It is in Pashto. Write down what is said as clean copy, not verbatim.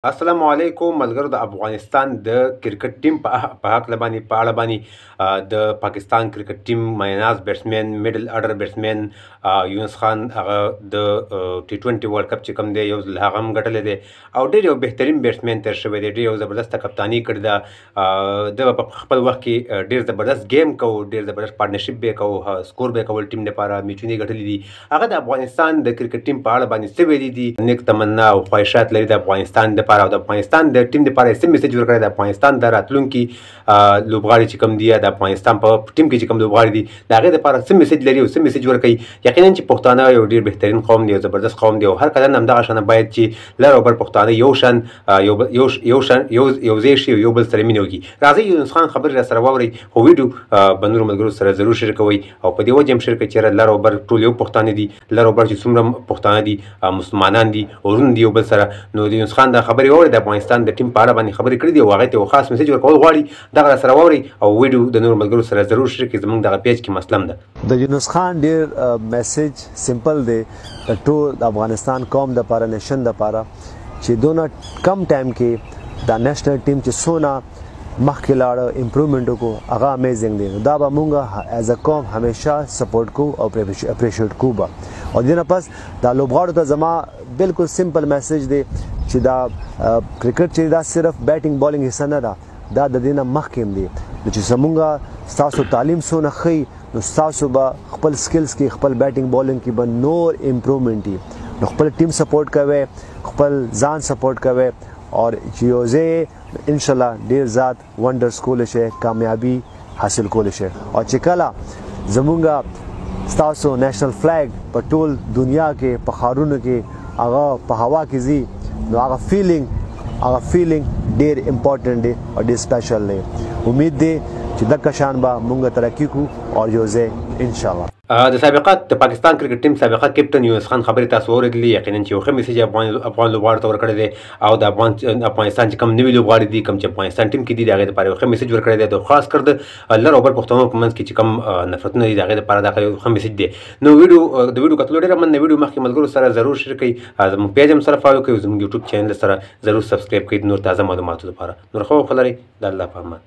السلام علیکم ملګرو د افغانستان د کرکټ ټیم په حق باندې په اړه باندې د پاکستان کرکټ ټیم مایناز بیټسمن میډل اډر بیټسمن یونس خان هغه د T20 ورلد کپ چې کوم دی یو ځل هغه هم ګټلی دی او ډېر یو بهترین بیټسمن تېر شوی دی، ډېر یو زبردسته کپتاني کړې ده. د په خپل وخت کې ډېر زبردست گیم کوو، ډېر زبردست پارټنرشپ به کوو، سکور به کول ټیم لپاره میچونه ګټلي دي. هغه د افغانستان د کرکټ ټیم په اړه باندې څه ویلي دي، نیک تمنا او خواهشات لري د افغانستان د او د افغانستان د ټیم لپاره څه میسج ورکړی د افغانستان د راتلونکي لوبغاړي چې کوم دي د افغانستان په ټیم کې چې کوم لوبغاړي دي د هغې لپاره څه میسج لري او څه میسج ورکوي. یقینا چې پښتانه یو ډېر بهترین قوم دی، یو زبردست قوم دی او هر کله همدغه شانه باید چې لر او بر پښتانه یو شان یو ځای شي، یو بل سره مینه وکړي. راځئ یونس خان خبرې را سره واورئ، خو ویډیو به نورو ملګرو سره ضرور شریکوئ او په دې وجه هم شریکوئ چې لر او بر ټول یو پښتانه دي، لر او بر چې څومره پښتانه دي مسلمانان دي، ورونه دي یو بل سره. نو د یونس خان دا خبرې واورئ، د افغانستان د ټیم په اړه باندې خبرې کړې دي او هغې ته یو خاص میسج ورکول غواړي، دغه را سره واورئ او ویډیو د نورو ملګرو سره ضرور شریکوئ. زموږ دغه پیج کې مسلم ده. د یونس خان ډېر میسج سمپل دی د ټول افغانستان قوم دپاره، نیشن دپاره چې دونه کم ټایم کې دا نیشنل ټیم چې څونه مخکې لاړه، امپروومنټ وکړو، هغه امیزنګ دی. نو دا به مونږ ایز ا قوم همیشه سپورټ کوو او اپریشیټ کوو به. او دې نه پس دا لوبغاړو ته زما بالکل سمپل میسج دی چې دا کرکټ چې دا صرف بیټینګ بالینګ حصه نه ده، دا د دې نه مخکې هم دی. نو چې زمونږ ستاسو تعلیم څونه ښیي نو ستاسو به خپل سکلز کې، خپل بیټینګ بالینګ کې به نور امپروومنټ وي. نو خپل ټیم سپورټ کوئ، خپل ځان سپورټ کوئ اور چې یو ځای انشاءالله ډېر زیات ونډرز کولی شئ، کامیابي حاصل کولی شئ. او چې کله زمونږ ستاسو نیشنل فلیګ په ټول دنیا کې په ښارونو کې هغه په هوا کې ځي نو هغه فیلینګ ډېر امپورټنټ دی او ډېر سپیشل دی. امید دی چې دغه شان به مونږ ترقي کوو او یو ځای انشاءالله. د د پاکستان کرکټ ټیم سابقه کپټن یونس خان خبرې تاسو واورېدلې. یقینا چې یو ښه میسج افغان لوبغاړو ته ورکړی دی او د افغانستان چې کوم نوي لوبغاړي دي، کوم چې افغانستان ټیم کې دي، د هغې لپاره یو ښه میسج ورکړی دی. د خاص کر د لر او بر پښتنو په منځ کې چې کوم نفرتونه دي د هغې لپاره دا یو ښه میسج دی. نو د ویډیو کتلو ډېره مننه. ویډیو مخکې ملګرو سره ضرور شریکوئ، زموږ پیج هم سره فالو کوئ، زموږ یوټیوب چینل سره ضرور سبسکرایب کړئ د نور تازه معلوماتو لپاره. نور ښه وخت لرئ، د الله په امان.